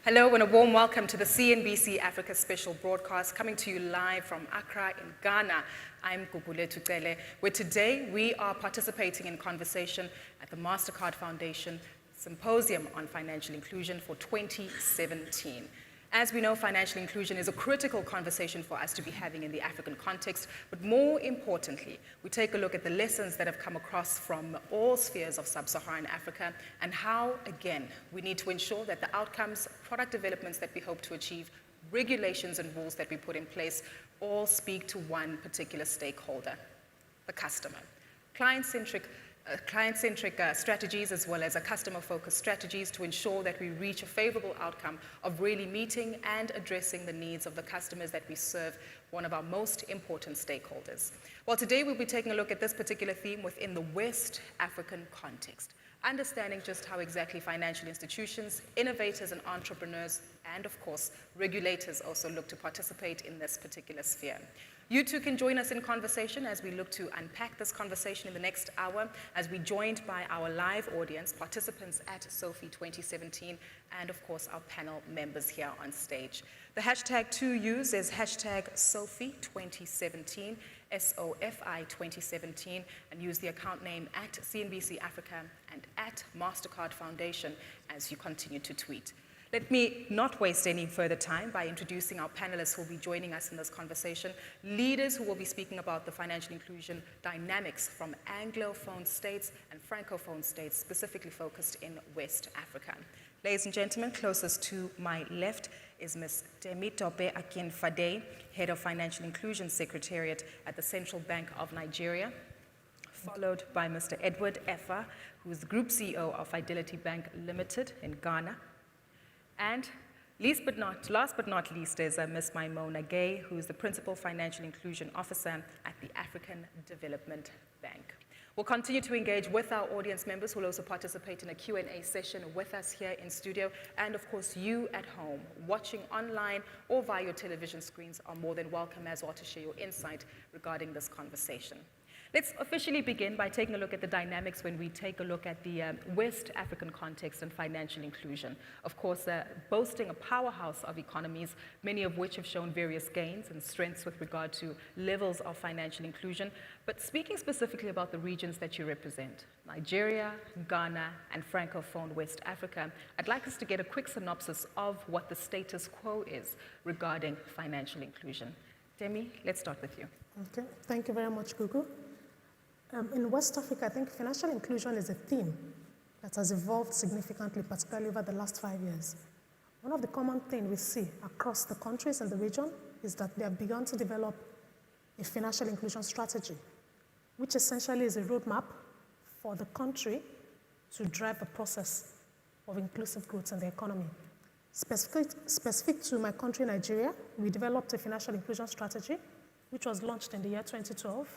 Hello and a warm welcome to the CNBC Africa special broadcast coming to you live from Accra in Ghana. I'm Gugule Tucele, where today we are participating in conversation at the MasterCard Foundation Symposium on Financial Inclusion for 2017. As we know, financial inclusion is a critical conversation for us to be having in the African context, but more importantly, we take a look at the lessons that have come across from all spheres of sub-Saharan Africa and how, again, we need to ensure that the outcomes, product developments that we hope to achieve, regulations and rules that we put in place all speak to one particular stakeholder, the customer. Client-centric strategies as well as a customer-focused strategies to ensure that we reach a favorable outcome of really meeting and addressing the needs of the customers that we serve, one of our most important stakeholders. Well, today we'll be taking a look at this particular theme within the West African context, understanding just how exactly financial institutions, innovators and entrepreneurs, and of course, regulators also look to participate in this particular sphere. You too can join us in conversation as we look to unpack this conversation in the next hour, as we're joined by our live audience, participants at SOFI2017, and of course our panel members here on stage. The hashtag to use is hashtag SOFI2017, SOFI2017, and use the account name at CNBC Africa and at MasterCard Foundation as you continue to tweet. Let me not waste any further time by introducing our panelists who will be joining us in this conversation, leaders who will be speaking about the financial inclusion dynamics from Anglophone states and Francophone states, specifically focused in West Africa. Ladies and gentlemen, closest to my left is Ms. Temitope Akinfade, Head of Financial Inclusion Secretariat at the Central Bank of Nigeria, followed by Mr. Edward Effa, who is the Group CEO of Fidelity Bank Limited in Ghana. And last but not least is Ms. Maimona Gay, who is the Principal Financial Inclusion Officer at the African Development Bank. We'll continue to engage with our audience members who will also participate in a Q&A session with us here in studio. And of course, you at home, watching online or via your television screens are more than welcome as well to share your insight regarding this conversation. Let's officially begin by taking a look at the dynamics when we take a look at the West African context and financial inclusion. Of course, boasting a powerhouse of economies, many of which have shown various gains and strengths with regard to levels of financial inclusion. But speaking specifically about the regions that you represent, Nigeria, Ghana, and Francophone West Africa, I'd like us to get a quick synopsis of what the status quo is regarding financial inclusion. Demi, let's start with you. Okay, thank you very much, Gugu. In West Africa, I think financial inclusion is a theme that has evolved significantly, particularly over the last 5 years. One of the common things we see across the countries in the region is that they have begun to develop a financial inclusion strategy, which essentially is a roadmap for the country to drive the process of inclusive growth in the economy. Specific to my country, Nigeria, we developed a financial inclusion strategy, which was launched in the year 2012.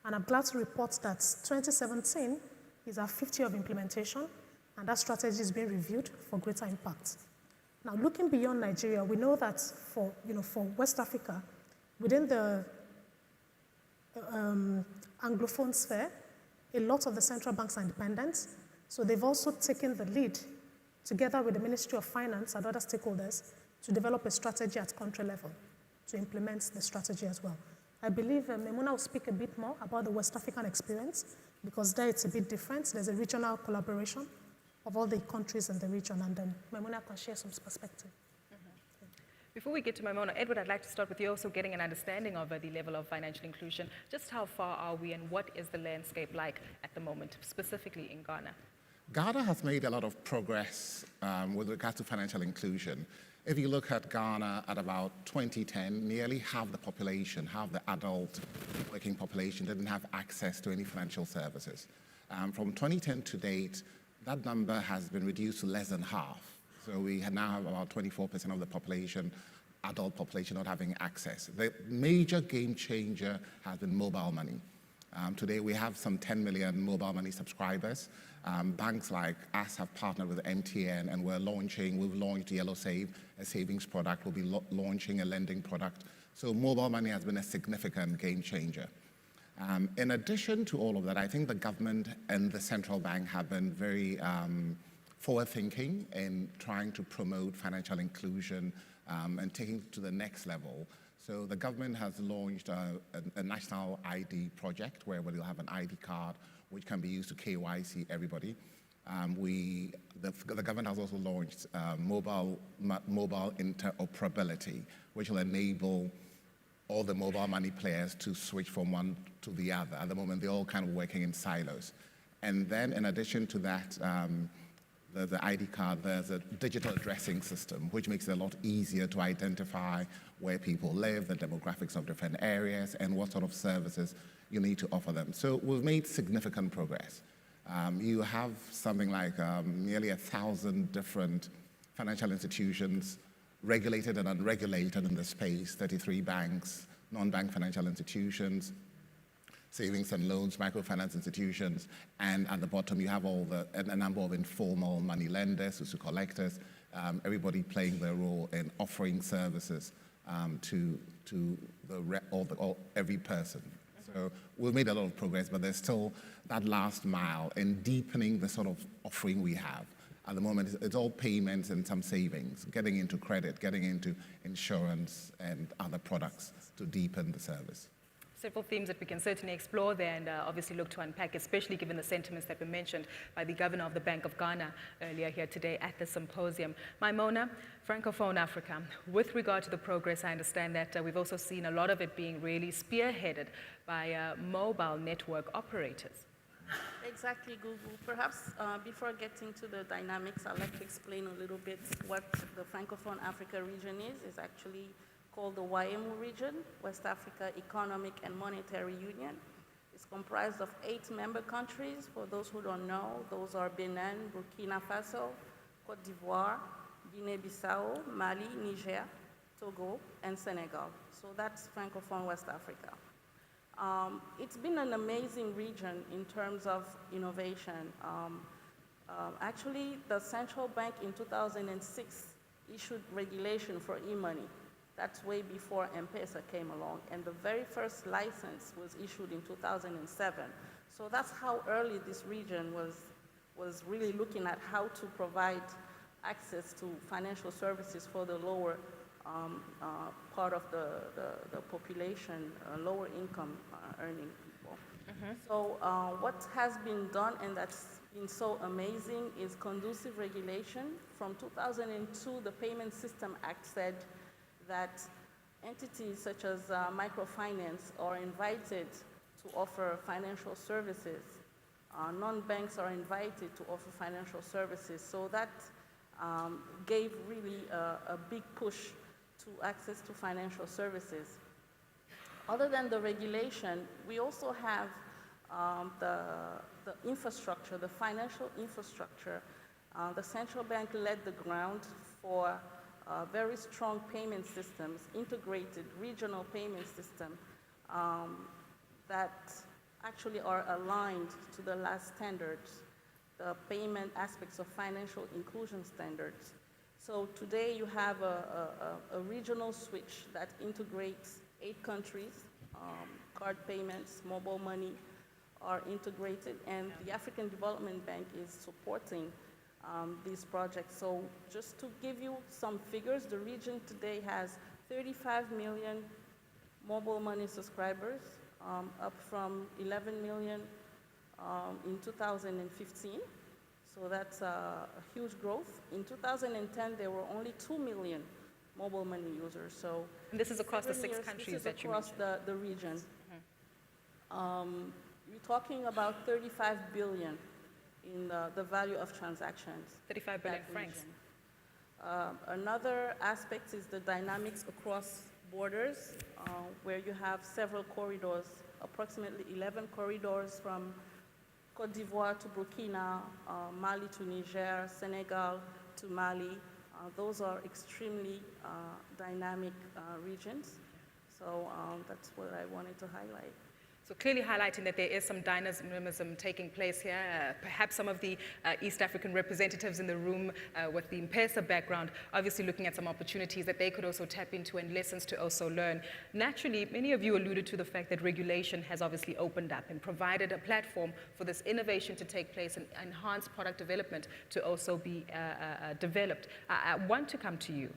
And I'm glad to report that 2017 is our 5th year of implementation, and that strategy is being reviewed for greater impact. Now, looking beyond Nigeria, we know that for West Africa, within the Anglophone sphere, a lot of the central banks are independent, so they've also taken the lead, together with the Ministry of Finance and other stakeholders, to develop a strategy at country level to implement the strategy as well. I believe Maimona will speak a bit more about the West African experience, because there it's a bit different. There's a regional collaboration of all the countries in the region, and then Maimona can share some perspective. Mm-hmm. Before we get to Maimona, Edward, I'd like to start with you also getting an understanding of the level of financial inclusion. Just how far are we and what is the landscape like at the moment, specifically in Ghana? Ghana has made a lot of progress with regard to financial inclusion. If you look at Ghana at about 2010, nearly half the population, half the adult working population didn't have access to any financial services. From 2010 to date, that number has been reduced to less than half. So we now have about 24% of the population, adult population, not having access. The major game changer has been mobile money. Today we have some 10 million mobile money subscribers. Banks like us have partnered with MTN, and we've launched Yellow Save, a savings product. We'll be launching a lending product. So mobile money has been a significant game changer. In addition to all of that, I think the government and the central bank have been very forward-thinking in trying to promote financial inclusion and taking it to the next level. So the government has launched a national ID project where we'll have an ID card which can be used to KYC everybody. The government has also launched mobile interoperability, which will enable all the mobile money players to switch from one to the other. At the moment, they're all kind of working in silos. And then in addition to that, the ID card, there's a digital addressing system, which makes it a lot easier to identify where people live, the demographics of different areas, and what sort of services you need to offer them. So we've made significant progress. You have something like nearly 1,000 different financial institutions, regulated and unregulated in the space, 33 banks, non-bank financial institutions, savings and loans, microfinance institutions, and at the bottom you have a number of informal money lenders, also collectors, everybody playing their role in offering services to every person. So we've made a lot of progress, but there's still that last mile in deepening the sort of offering we have. At the moment, it's all payments and some savings, getting into credit, getting into insurance and other products to deepen the service. Several themes that we can certainly explore there and obviously look to unpack, especially given the sentiments that were mentioned by the governor of the Bank of Ghana earlier here today at the symposium. Maimona, Francophone Africa, with regard to the progress, I understand that we've also seen a lot of it being really spearheaded by mobile network operators. Exactly, Gugu. Perhaps before getting to the dynamics, I'd like to explain a little bit what the Francophone Africa region is. It's actually called the WAEMU region, West Africa Economic and Monetary Union. It's comprised of 8 member countries. For those who don't know, those are Benin, Burkina Faso, Cote d'Ivoire, Guinea-Bissau, Mali, Niger, Togo, and Senegal. So that's Francophone West Africa. It's been an amazing region in terms of innovation. Actually, the central bank in 2006 issued regulation for e-money. That's way before M-Pesa came along, and the very first license was issued in 2007. So that's how early this region was really looking at how to provide access to financial services for the lower part of the population, lower income earning people. So what has been done, and that's been so amazing, is conducive regulation. From 2002, the Payment System Act said that entities such as microfinance are invited to offer financial services. Non-banks are invited to offer financial services. So that gave really a big push to access to financial services. Other than the regulation, we also have the infrastructure, the financial infrastructure. The central bank led the ground for very strong payment systems, integrated regional payment system that actually are aligned to the last standards, the payment aspects of financial inclusion standards. So today you have a regional switch that integrates 8 countries, card payments, mobile money are integrated, and the African Development Bank is supporting these projects. So just to give you some figures, the region today has 35 million mobile money subscribers, up from 11 million in 2015. So that's a huge growth. In 2010, there were only 2 million mobile money users. So and this is across the 6 countries that you mentioned. Across the region. You're talking about 35 billion in the value of transactions. 35 billion francs. Another aspect is the dynamics across borders, where you have several corridors, approximately 11 corridors from Cote d'Ivoire to Burkina, Mali to Niger, Senegal to Mali. Those are extremely dynamic regions. So that's what I wanted to highlight. So clearly highlighting that there is some dynamism taking place here. Perhaps some of the East African representatives in the room with the M-Pesa background, obviously looking at some opportunities that they could also tap into and lessons to also learn. Naturally, many of you alluded to the fact that regulation has obviously opened up and provided a platform for this innovation to take place and enhanced product development to also be developed. I want to come to you,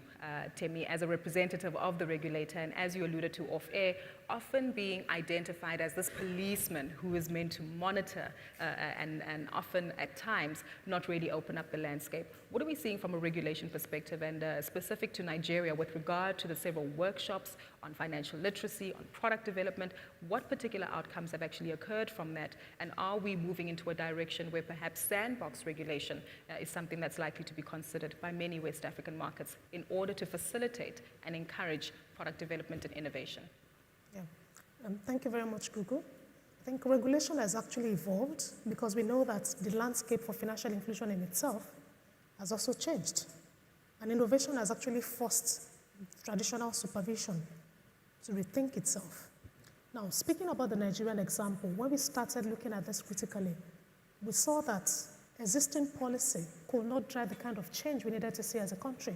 Temi, as a representative of the regulator, and as you alluded to off-air, often being identified as this policeman who is meant to monitor and often at times not really open up the landscape. What are we seeing from a regulation perspective and specific to Nigeria with regard to the several workshops on financial literacy, on product development? What particular outcomes have actually occurred from that? And are we moving into a direction where perhaps sandbox regulation is something that's likely to be considered by many West African markets in order to facilitate and encourage product development and innovation? Yeah. Thank you very much, Gugu. I think regulation has actually evolved because we know that the landscape for financial inclusion in itself has also changed. And innovation has actually forced traditional supervision to rethink itself. Now, speaking about the Nigerian example, when we started looking at this critically, we saw that existing policy could not drive the kind of change we needed to see as a country.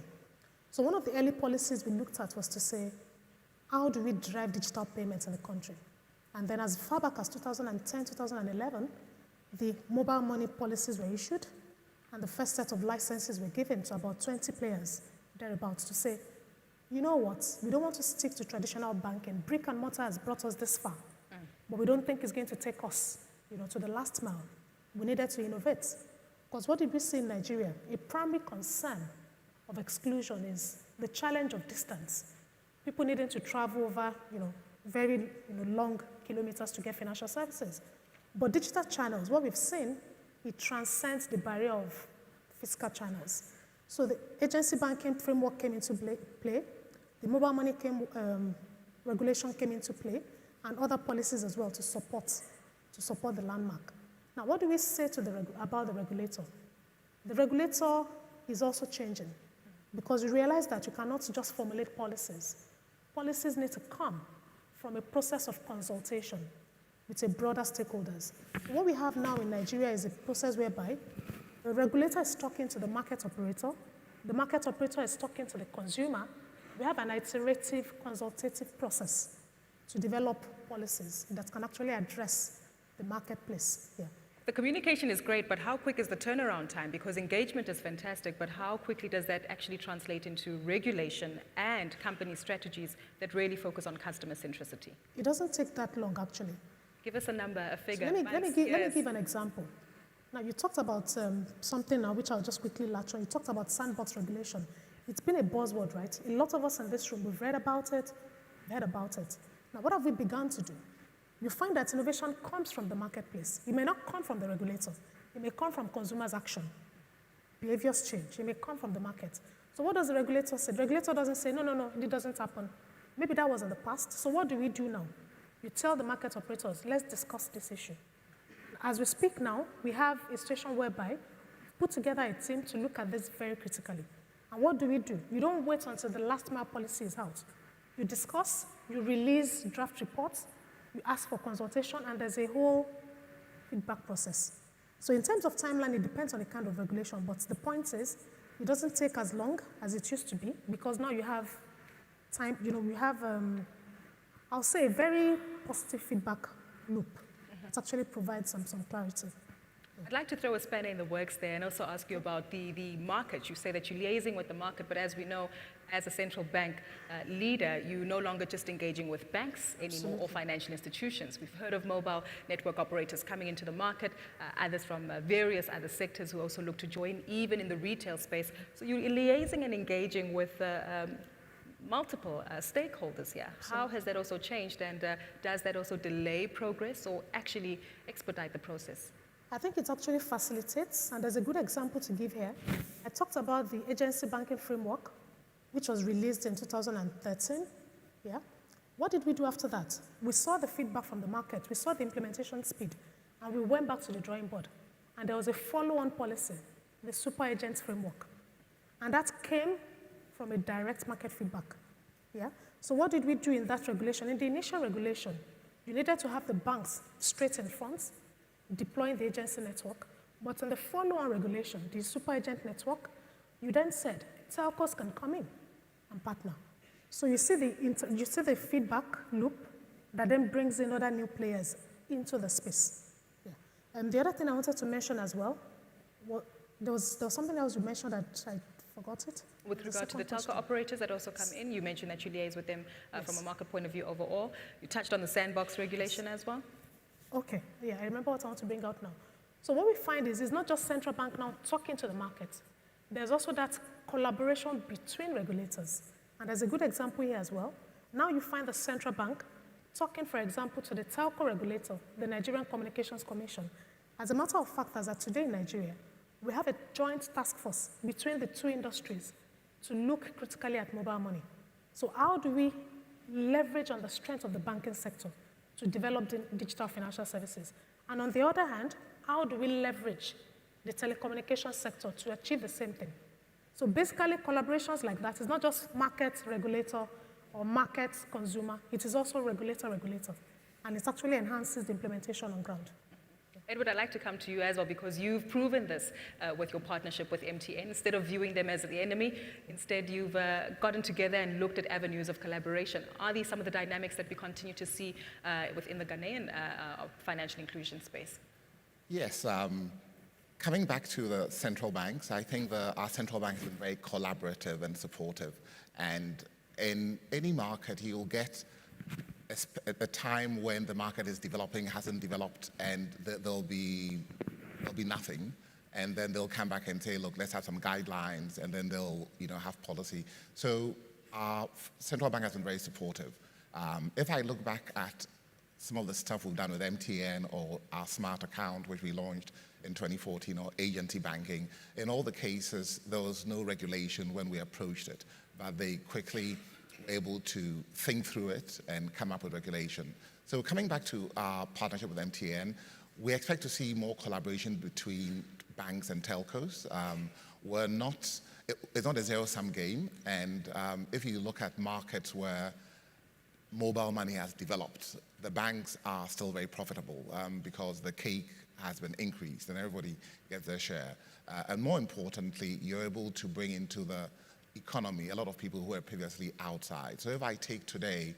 So one of the early policies we looked at was to say, how do we drive digital payments in the country? And then as far back as 2010, 2011, the mobile money policies were issued, and the first set of licenses were given to about 20 players, thereabouts, to say, you know what, we don't want to stick to traditional banking. Brick and mortar has brought us this far, but we don't think it's going to take us, to the last mile. We needed to innovate. Because what did we see in Nigeria? A primary concern of exclusion is the challenge of distance. People needing to travel over, very long kilometers to get financial services. But digital channels, what we've seen, it transcends the barrier of physical channels. So the agency banking framework came into play, the mobile money regulation came into play, and other policies as well to support the landmark. Now, what do we say about the regulator? The regulator is also changing because we realize that you cannot just formulate policies. Policies need to come from a process of consultation with a broader stakeholders. What we have now in Nigeria is a process whereby the regulator is talking to the market operator is talking to the consumer. We have an iterative, consultative process to develop policies that can actually address the marketplace here. The communication is great, but how quick is the turnaround time? Because engagement is fantastic, but how quickly does that actually translate into regulation and company strategies that really focus on customer centricity? It doesn't take that long, actually. Give us a number, a figure. So let me give an example. Now, you talked about something now, which I'll just quickly latch on. You talked about sandbox regulation. It's been a buzzword, right? A lot of us in this room, we've read about it, heard about it. Now, what have we begun to do? You find that innovation comes from the marketplace. It may not come from the regulator. It may come from consumers' action, behaviors change. It may come from the market. So what does the regulator say? The regulator doesn't say, no, it doesn't happen. Maybe that was in the past. So what do we do now? You tell the market operators, let's discuss this issue. As we speak now, we have a situation whereby we put together a team to look at this very critically. And what do? You don't wait until the last mile policy is out. You discuss, you release draft reports, you ask for consultation, and there's a whole feedback process. So in terms of timeline, it depends on the kind of regulation, but the point is, it doesn't take as long as it used to be, because now you have time, you have, I'll say, a very positive feedback loop that actually provides some clarity. I'd like to throw a spanner in the works there and also ask you about the market. You say that you're liaising with the market, but as we know, as a central bank leader, you're no longer just engaging with banks anymore or financial institutions. We've heard of mobile network operators coming into the market, others from various other sectors who also look to join, even in the retail space. So you're liaising and engaging with multiple stakeholders here. How has that also changed, and does that also delay progress or actually expedite the process? I think it actually facilitates, and there's a good example to give here. I talked about the agency banking framework, which was released in 2013. Yeah. What did we do after that? We saw the feedback from the market, we saw the implementation speed, and we went back to the drawing board. And there was a follow-on policy, the super agents framework. And that came from a direct market feedback. Yeah. So what did we do in that regulation? In the initial regulation, you needed to have the banks straight in front, deploying the agency network. But in the follow-on regulation, the super agent network, you then said telcos can come in and partner. So you see the feedback loop that then brings in other new players into the space. Yeah. And the other thing I wanted to mention as well, there was something else you mentioned that I forgot it. With regard to the telco operators that also come in, you mentioned that you liaise with them from a market point of view overall. You touched on the sandbox regulation as well. Okay, yeah, I remember what I want to bring out now. So what we find is it's not just central bank now talking to the market. There's also that collaboration between regulators. And there's a good example here as well. Now you find the central bank talking, for example, to the telco regulator, the Nigerian Communications Commission. As a matter of fact, as of today in Nigeria, we have a joint task force between the two industries to look critically at mobile money. So how do we leverage on the strength of the banking sector to develop digital financial services? And on the other hand, how do we leverage the telecommunications sector to achieve the same thing? So basically, collaborations like that is not just market regulator or market consumer, it is also regulator. And it actually enhances the implementation on ground. Edward, I'd like to come to you as well because you've proven this with your partnership with MTN. Instead of viewing them as the enemy, instead you've gotten together and looked at avenues of collaboration. Are these some of the dynamics that we continue to see within the Ghanaian financial inclusion space? Yes. Coming back to the central banks, I think our central bank has been very collaborative and supportive. And in any market, you'll get at the time when the market is developing, hasn't developed, and there'll be nothing, and then they'll come back and say, look, let's have some guidelines, and then they'll have policy. So our central bank has been very supportive. If I look back at some of the stuff we've done with MTN or our smart account, which we launched in 2014, or agency banking, in all the cases, there was no regulation when we approached it, but they quickly able to think through it and come up with regulation. So coming back to our partnership with MTN, we expect to see more collaboration between banks and telcos. It's not a zero-sum game, and if you look at markets where mobile money has developed, the banks are still very profitable because the cake has been increased and everybody gets their share. And more importantly, you're able to bring into the economy a lot of people who were previously outside. So if I take today,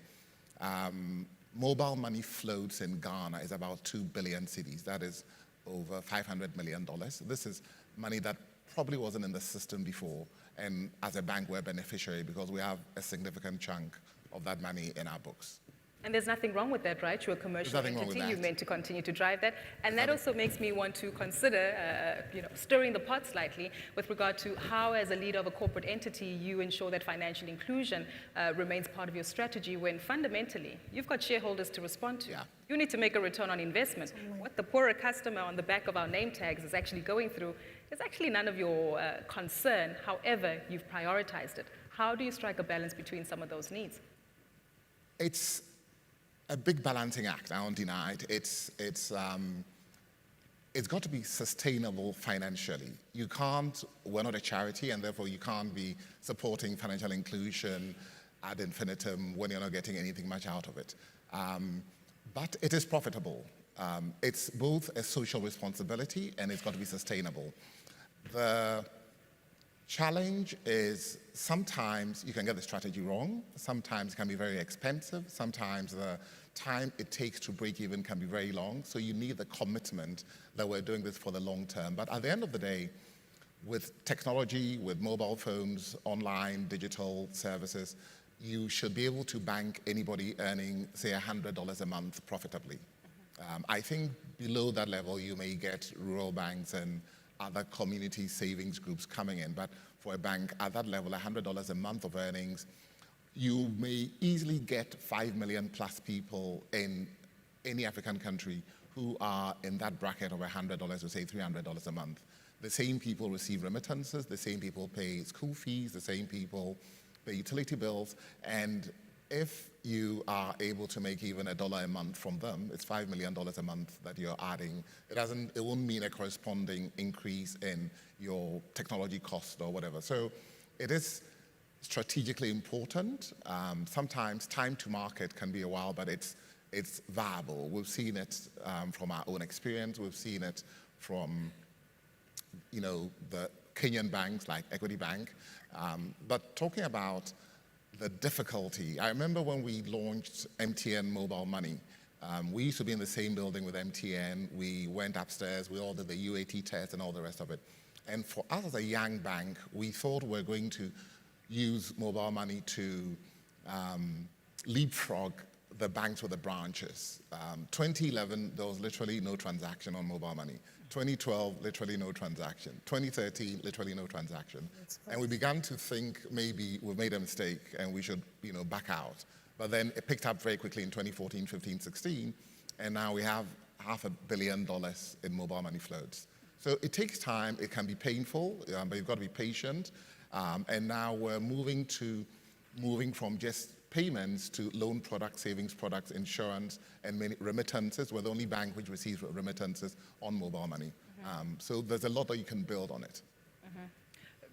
mobile money floats in Ghana is about 2 billion cedis. That is over $500 million. This is money that probably wasn't in the system before. And as a bank, we're a beneficiary because we have a significant chunk of that money in our books. And there's nothing wrong with that, right? You're a commercial entity. You're meant to continue to drive that. And that also makes me want to consider, stirring the pot slightly with regard to how, as a leader of a corporate entity, you ensure that financial inclusion remains part of your strategy when fundamentally you've got shareholders to respond to. Yeah. You need to make a return on investment. What the poorer customer on the back of our name tags is actually going through is actually none of your concern. However, you've prioritized it. How do you strike a balance between some of those needs? It's a big balancing act, I won't deny it. It's got to be sustainable financially. We're not a charity, and therefore you can't be supporting financial inclusion ad infinitum when you're not getting anything much out of it. But it is profitable. It's both a social responsibility and it's got to be sustainable. The challenge is sometimes you can get the strategy wrong, sometimes it can be very expensive, sometimes the time it takes to break even can be very long, so you need the commitment that we're doing this for the long term. But at the end of the day, with technology, with mobile phones, online, digital services, you should be able to bank anybody earning, say, $100 a month profitably. I think below that level, you may get rural banks and other community savings groups coming in. But for a bank at that level, $100 a month of earnings, you may easily get 5 million plus people in any African country who are in that bracket of $100 to say $300 a month. The same people receive remittances, the same people pay school fees, the same people pay utility bills, and if you are able to make even $1 a month from them, it's $5 million a month that you're adding. It won't mean a corresponding increase in your technology cost or whatever. So it is strategically important. Sometimes time to market can be a while, but it's it's viable. We've seen it from our own experience. We've seen it from, the Kenyan banks like Equity Bank. But talking about the difficulty, I remember when we launched MTN Mobile Money. We used to be in the same building with MTN. We went upstairs. We all did the UAT test and all the rest of it. And for us as a young bank, we thought we were going to use mobile money to leapfrog the banks with the branches. 2011, there was literally no transaction on mobile money. 2012, literally no transaction. 2013, literally no transaction. And we began to think maybe we've made a mistake and we should, back out. But then it picked up very quickly in 2014, 15, 16, and now we have $500 million in mobile money floats. So it takes time, it can be painful, but you've got to be patient. And now we're moving from just payments to loan products, savings products, insurance, and many remittances. We're the only bank which receives remittances on mobile money. So there's a lot that you can build on it.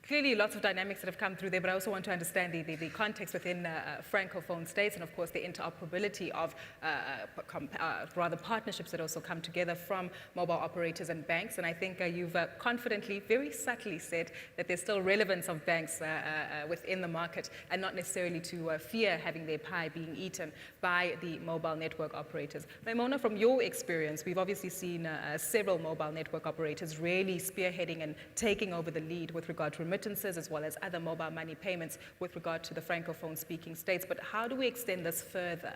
Clearly, lots of dynamics that have come through there, but I also want to understand the context within Francophone states and, of course, the interoperability of rather partnerships that also come together from mobile operators and banks. And I think you've confidently, very subtly said that there's still relevance of banks within the market and not necessarily to fear having their pie being eaten by the mobile network operators. Maimona, from your experience, we've obviously seen several mobile network operators really spearheading and taking over the lead with regard to remittances as well as other mobile money payments with regard to the Francophone-speaking states. But how do we extend this further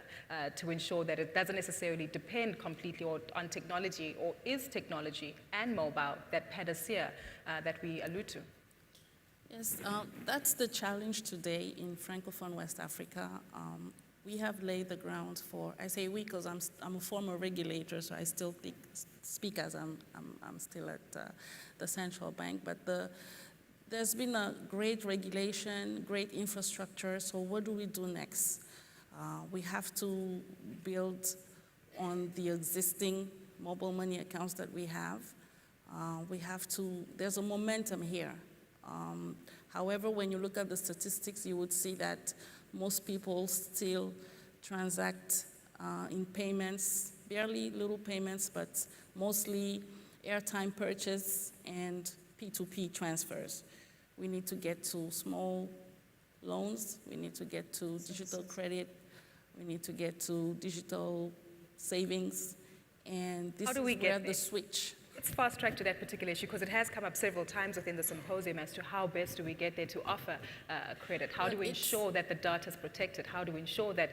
to ensure that it doesn't necessarily depend completely on technology, or is technology and mobile that panacea that we allude to? Yes, that's the challenge today in Francophone West Africa. We have laid the ground for, I say we because I'm a former regulator, so I still speak as I'm still at the central bank, but there's been a great regulation, great infrastructure, so what do we do next? We have to build on the existing mobile money accounts that we have. There's a momentum here. However, when you look at the statistics, you would see that most people still transact in payments, barely little payments, but mostly airtime purchase and P2P transfers. We need to get to small loans. We need to get to digital credit. We need to get to digital savings. And this is where the switch. Let's fast track to that particular issue because it has come up several times within the symposium as to how best do we get there to offer credit? How do we ensure that the data is protected? How do we ensure that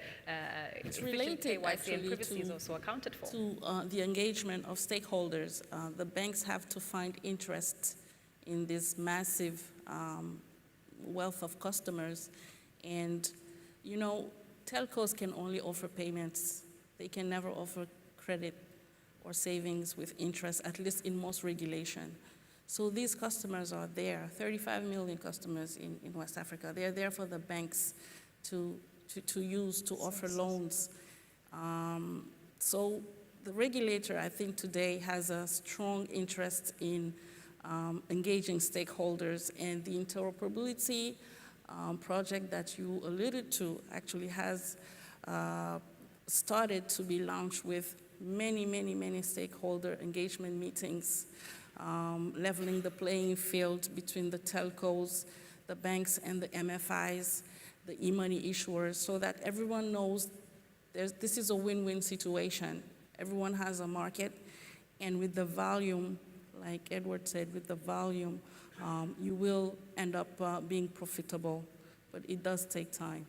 it's efficient related KYC and privacy is also accounted for? To the engagement of stakeholders. The banks have to find interest in this massive wealth of customers. And, telcos can only offer payments. They can never offer credit or savings with interest, at least in most regulation. So these customers are there, 35 million customers in West Africa. They're there for the banks to use, to offer loans. So the regulator, I think, today has a strong interest in engaging stakeholders, and the interoperability project that you alluded to actually has started to be launched with many stakeholder engagement meetings, leveling the playing field between the telcos, the banks and the MFIs, the e-money issuers, so that everyone knows this is a win-win situation. Everyone has a market, and with the volume, like Edward said, with the volume, you will end up being profitable, but it does take time.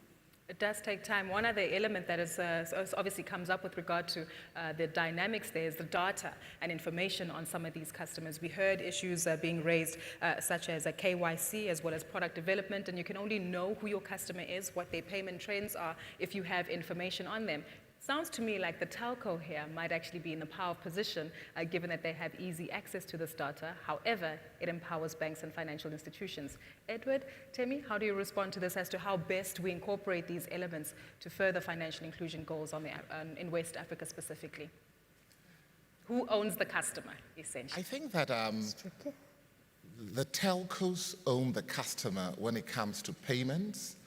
It does take time. One other element that is obviously comes up with regard to the dynamics there is the data and information on some of these customers. We heard issues being raised such as a KYC as well as product development, and you can only know who your customer is, what their payment trends are, if you have information on them. Sounds to me like the telco here might actually be in a powerful position given that they have easy access to this data. However, it empowers banks and financial institutions. Edward, Temi, how do you respond to this as to how best we incorporate these elements to further financial inclusion goals in West Africa specifically? Who owns the customer, essentially? I think that the telcos own the customer when it comes to payments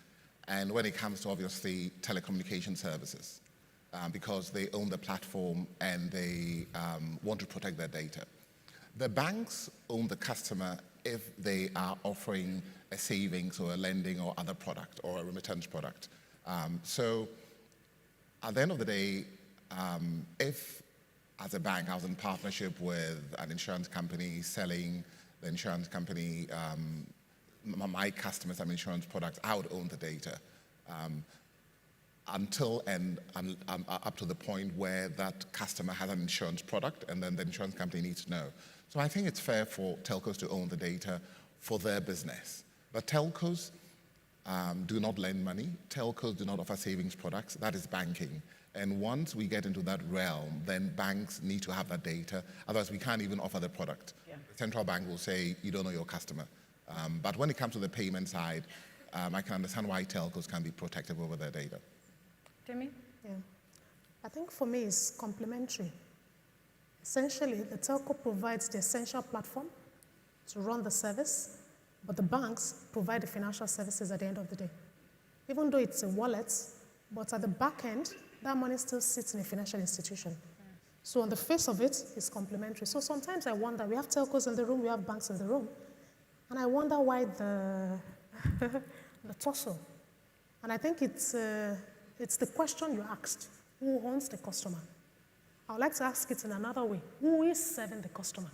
and when it comes to, obviously, telecommunication services. because they own the platform and they want to protect their data. The banks own the customer if they are offering a savings or a lending or other product or a remittance product. So at the end of the day, if as a bank I was in partnership with an insurance company selling the insurance company my customers some insurance products, I would own the data until and up to the point where that customer has an insurance product and then the insurance company needs to know. So I think it's fair for telcos to own the data for their business. But telcos do not lend money. Telcos do not offer savings products. That is banking. And once we get into that realm, then banks need to have that data. Otherwise, we can't even offer the product. Yeah. The central bank will say, you don't know your customer. But when it comes to the payment side, I can understand why telcos can be protective over their data. Demi? Yeah. I think for me, it's complementary. Essentially, the telco provides the essential platform to run the service, but the banks provide the financial services at the end of the day. Even though it's a wallet, but at the back end, that money still sits in a financial institution. So on the face of it, it's complementary. So sometimes I wonder, we have telcos in the room, we have banks in the room, and I wonder why the tussle. And I think it's the question you asked, who owns the customer? I would like to ask it in another way. Who is serving the customer?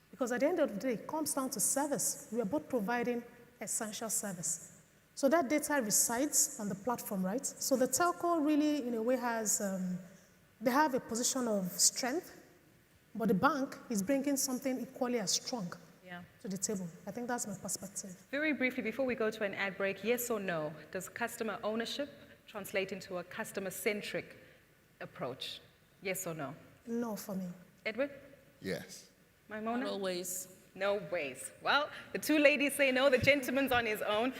Because at the end of the day, it comes down to service. We are both providing essential service. So that data resides on the platform, right? So the telco really, in a way, they have a position of strength, but the bank is bringing something equally as strong to the table. I think that's my perspective. Very briefly, before we go to an ad break, yes or no, does customer ownership translate into a customer-centric approach? Yes or no? No for me. Edward? Yes. Maimona? Not always. No ways. Well, the two ladies say no, the gentleman's on his own.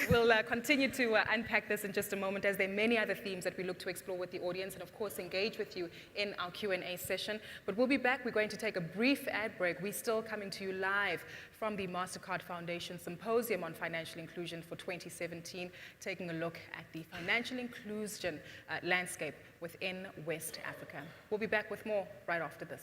We'll continue to unpack this in just a moment, as there are many other themes that we look to explore with the audience and, of course, engage with you in our Q&A session. But we'll be back. We're going to take a brief ad break. We're still coming to you live from the MasterCard Foundation Symposium on Financial Inclusion for 2017, taking a look at the financial inclusion landscape within West Africa. We'll be back with more right after this.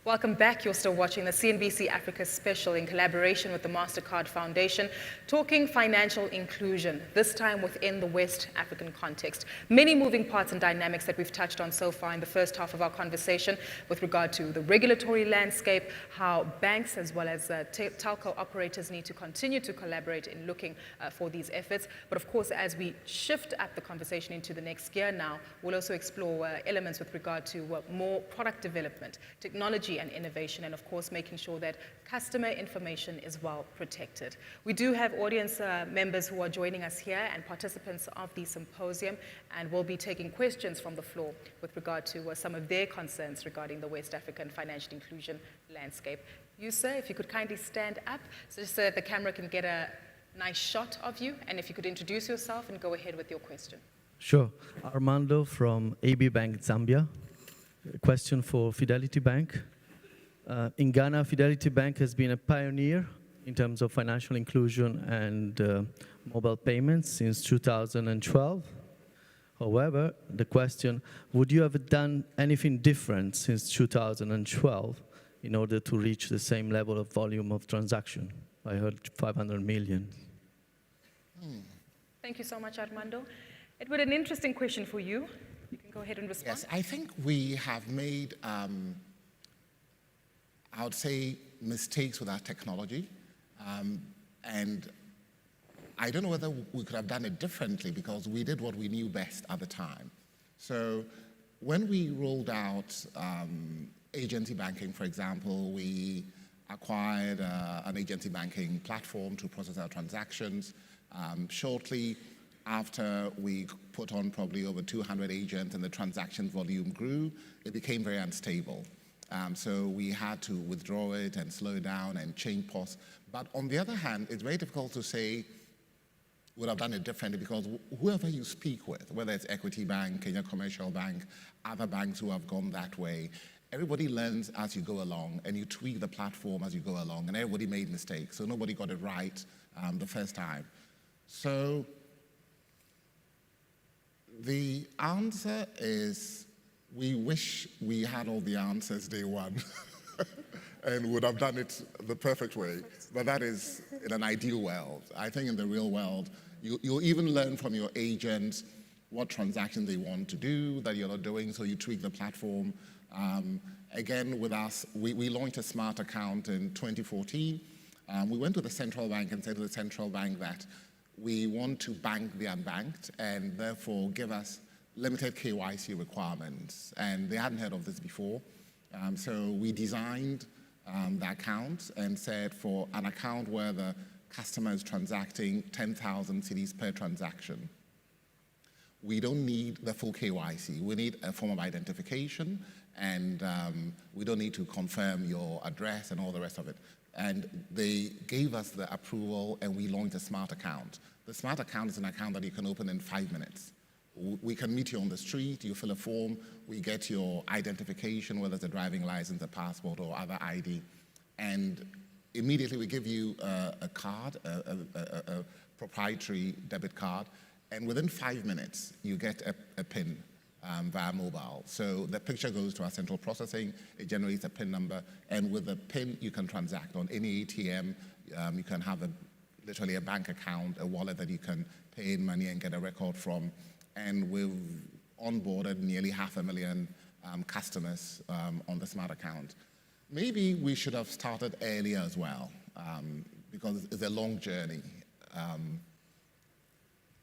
Welcome back. You're still watching the CNBC Africa special in collaboration with the MasterCard Foundation, talking financial inclusion, this time within the West African context. Many moving parts and dynamics that we've touched on so far in the first half of our conversation with regard to the regulatory landscape, how banks as well as telco operators need to continue to collaborate in looking for these efforts. But of course, as we shift up the conversation into the next gear now, we'll also explore elements with regard to more product development, technology and innovation, and of course making sure that customer information is well protected. We do have audience members who are joining us here and participants of the symposium, and we'll be taking questions from the floor with regard to some of their concerns regarding the West African financial inclusion landscape. You, sir, if you could kindly stand up so just so that the camera can get a nice shot of you, and if you could introduce yourself and go ahead with your question. Sure. Armando from AB Bank Zambia. A question for Fidelity Bank. In Ghana, Fidelity Bank has been a pioneer in terms of financial inclusion and mobile payments since 2012. However, the question, would you have done anything different since 2012 in order to reach the same level of volume of transaction? I heard 500 million. Thank you so much, Armando. Edward, an interesting question for you. You can go ahead and respond. Yes, I think we have made, I would say, mistakes with our technology. And I don't know whether we could have done it differently because we did what we knew best at the time. So when we rolled out agency banking, for example, we acquired an agency banking platform to process our transactions. Shortly after we put on probably over 200 agents and the transaction volume grew, it became very unstable. So we had to withdraw it and slow it down and change POS. But on the other hand, it's very difficult to say would have done it differently because whoever you speak with, whether it's Equity Bank, Kenya Commercial Bank, other banks who have gone that way, everybody learns as you go along and you tweak the platform as you go along, and everybody made mistakes, so nobody got it right the first time. So the answer is we wish we had all the answers day one and would have done it the perfect way, but that is in an ideal world. I think in the real world, you'll even learn from your agents what transactions they want to do that you're not doing, so you tweak the platform. Again, with us, we launched a smart account in 2014. We went to the central bank and said to the central bank that we want to bank the unbanked and therefore give us limited KYC requirements. And they hadn't heard of this before. So we designed the account and said for an account where the customer is transacting 10,000 cedis per transaction, we don't need the full KYC. We need a form of identification, and we don't need to confirm your address and all the rest of it. And they gave us the approval, and we launched a smart account. The smart account is an account that you can open in 5 minutes. We can meet you on the street, you fill a form, we get your identification, whether it's a driving license, a passport, or other ID, and immediately we give you a card, a proprietary debit card, and within 5 minutes, you get a PIN via mobile. So the picture goes to our central processing, it generates a PIN number, and with the PIN, you can transact on any ATM. You can have literally a bank account, a wallet that you can pay in money and get a record from. And we've onboarded nearly 500,000 customers on the smart account. Maybe we should have started earlier as well, because it's a long journey.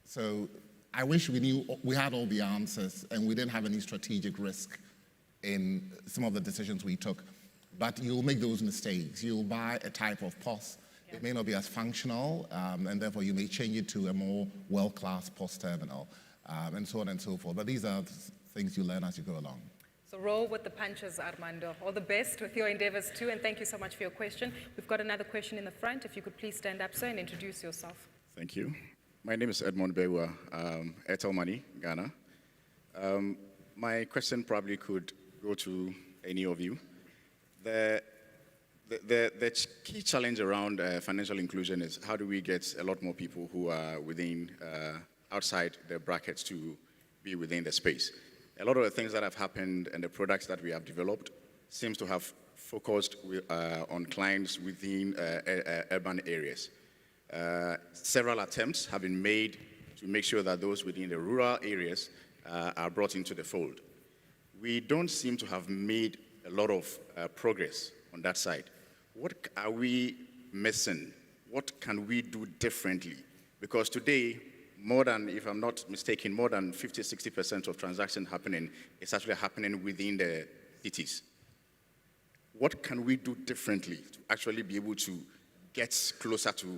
So I wish we had all the answers and we didn't have any strategic risk in some of the decisions we took. But you'll make those mistakes. You'll buy a type of POS. It may not be as functional, and therefore you may change it to a more world-class POS terminal, and so on and so forth. But these are things you learn as you go along. So roll with the punches, Armando. All the best with your endeavors too, and thank you so much for your question. We've got another question in the front. If you could please stand up, sir, and introduce yourself. Thank you. My name is Edmond Bewa, Airtel Money, Ghana. My question probably could go to any of you. The key challenge around financial inclusion is how do we get a lot more people who are within, outside the brackets to be within the space. A lot of the things that have happened and the products that we have developed seems to have focused on clients within urban areas. Several attempts have been made to make sure that those within the rural areas are brought into the fold. We don't seem to have made a lot of progress on that side. What are we missing? What can we do differently? Because today, more than, if I'm not mistaken, more than 50–60% of transactions happening is actually happening within the cities. What can we do differently to actually be able to get closer to,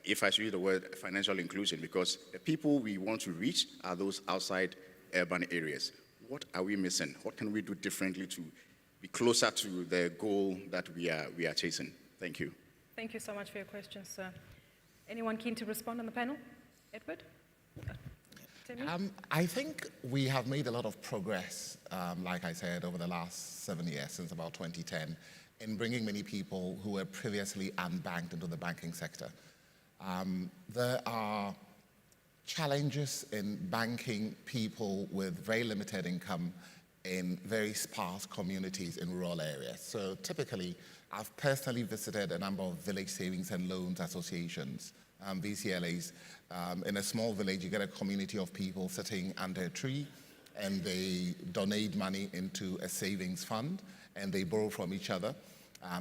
if I should use the word, financial inclusion? Because the people we want to reach are those outside urban areas. What are we missing? What can we do differently to be closer to the goal that we are chasing? Thank you. Thank you so much for your question, sir. Anyone keen to respond on the panel? Edward? Timmy? I think we have made a lot of progress, like I said, over the last 7 years, since about 2010, in bringing many people who were previously unbanked into the banking sector. There are challenges in banking people with very limited income in very sparse communities in rural areas. So typically, I've personally visited a number of village savings and loans associations VCLAs. In a small village, you get a community of people sitting under a tree, and they donate money into a savings fund, and they borrow from each other.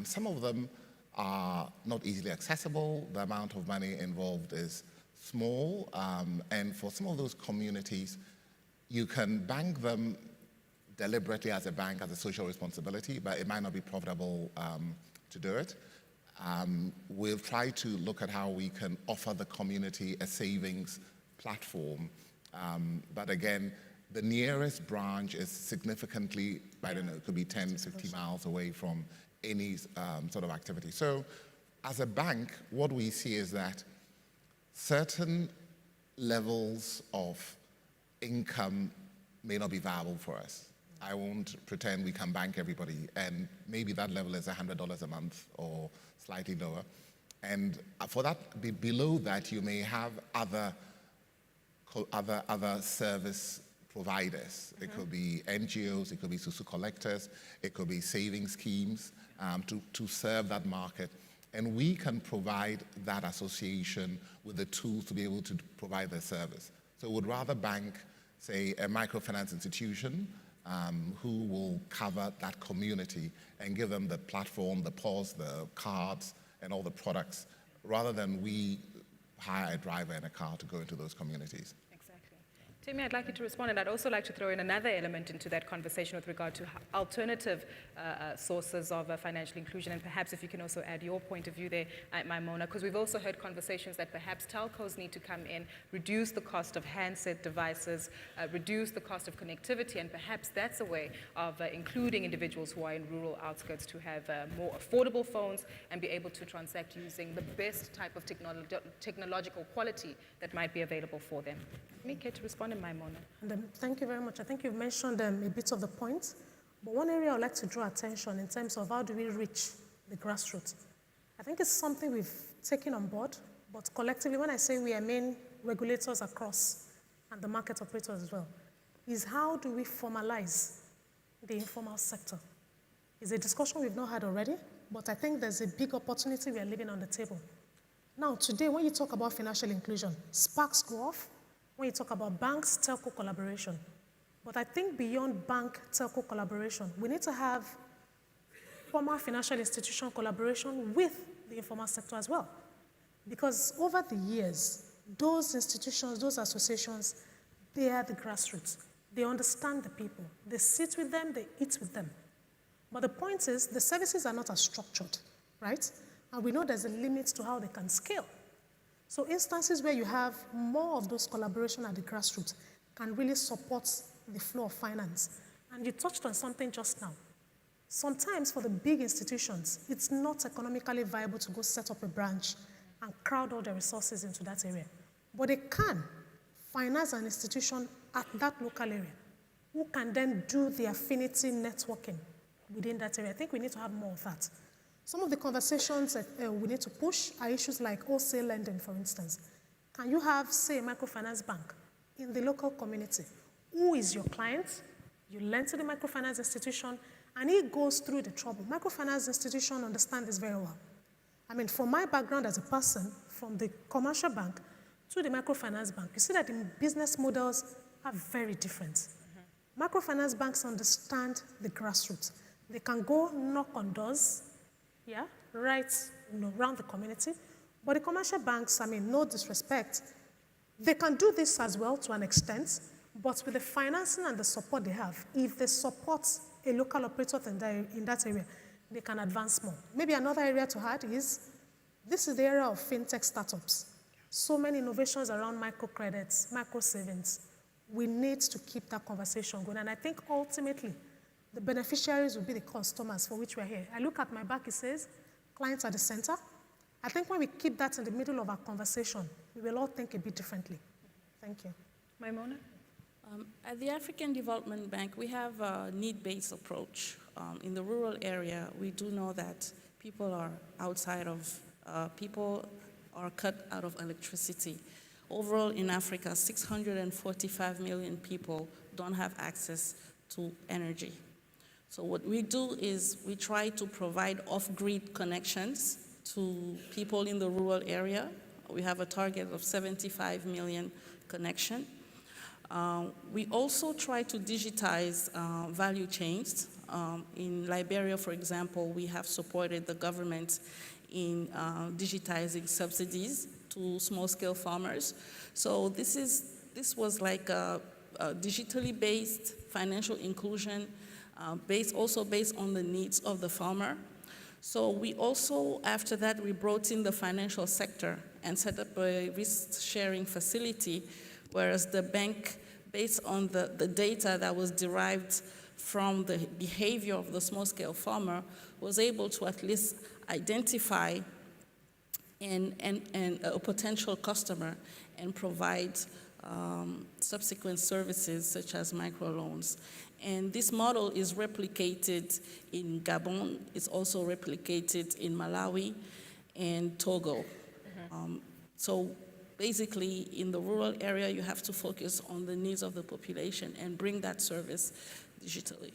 Some of them are not easily accessible. The amount of money involved is small, and for some of those communities, you can bank them deliberately as a bank, as a social responsibility, but it might not be profitable to do it. We'll try to look at how we can offer the community a savings platform. But again, the nearest branch is significantly, I don't know, it could be 10, 50 miles away from any sort of activity. So as a bank, what we see is that certain levels of income may not be viable for us. I won't pretend we can bank everybody, and maybe that level is $100 a month or slightly lower. And for that, below that, you may have other service providers. It could be NGOs, it could be susu collectors, it could be saving schemes to serve that market. And we can provide that association with the tools to be able to provide the service. So we would rather bank, say, a microfinance institution who will cover that community and give them the platform, the POS, the cards, and all the products, rather than we hire a driver and a car to go into those communities. Timmy, I'd like you to respond, and I'd also like to throw in another element into that conversation with regard to alternative sources of financial inclusion, and perhaps if you can also add your point of view there, Maimona, because we've also heard conversations that perhaps telcos need to come in, reduce the cost of handset devices, reduce the cost of connectivity, and perhaps that's a way of including individuals who are in rural outskirts to have more affordable phones and be able to transact using the best type of technological quality that might be available for them. Me care to respond in Maimona. And, thank you very much. I think you've mentioned a bit of the points, but one area I would like to draw attention in terms of how do we reach the grassroots. I think it's something we've taken on board, but collectively, when I say we are main regulators across and the market operators as well, is how do we formalize the informal sector? It's a discussion we've not had already, but I think there's a big opportunity we are leaving on the table. Now, today, when you talk about financial inclusion, sparks go off. When you talk about banks, telco collaboration. But I think beyond bank-telco collaboration, we need to have formal financial institution collaboration with the informal sector as well. Because over the years, those institutions, those associations, they are the grassroots. They understand the people. They sit with them, they eat with them. But the point is, the services are not as structured, right? And we know there's a limit to how they can scale. So instances where you have more of those collaboration at the grassroots can really support the flow of finance. And you touched on something just now. Sometimes for the big institutions, it's not economically viable to go set up a branch and crowd all their resources into that area. But they can finance an institution at that local area who can then do the affinity networking within that area. I think we need to have more of that. Some of the conversations that we need to push are issues like wholesale lending, for instance. Can you have, say, a microfinance bank in the local community? Who is your client? You lend to the microfinance institution, and he goes through the trouble. Microfinance institution understand this very well. I mean, from my background as a person, from the commercial bank to the microfinance bank, you see that the business models are very different. Microfinance banks understand the grassroots. They can go knock on doors, yeah, right, around the community. But the commercial banks, I mean, no disrespect, they can do this as well to an extent, but with the financing and the support they have, if they support a local operator in that area, they can advance more. Maybe another area to add is, this is the area of fintech startups. So many innovations around microcredits, micro savings. We need to keep that conversation going. And I think ultimately, the beneficiaries will be the customers for which we're here. I look at my back, it says, clients at the center. I think when we keep that in the middle of our conversation, we will all think a bit differently. Thank you. Maimona? At the African Development Bank, we have a need-based approach. In the rural area, we do know that people are people are cut out of electricity. Overall in Africa, 645 million people don't have access to energy. So what we do is we try to provide off-grid connections to people in the rural area We have a target of 75 million connection. We also try to digitize value chains. In Liberia, for example, we have supported the government in digitizing subsidies to small-scale farmers. So this was like a digitally based financial inclusion, also based on the needs of the farmer. So we also, after that, we brought in the financial sector and set up a risk-sharing facility, whereas the bank, based on the data that was derived from the behavior of the small-scale farmer, was able to at least identify a potential customer and provide subsequent services such as microloans. And this model is replicated in Gabon. It's also replicated in Malawi and Togo. So basically, in the rural area, you have to focus on the needs of the population and bring that service digitally.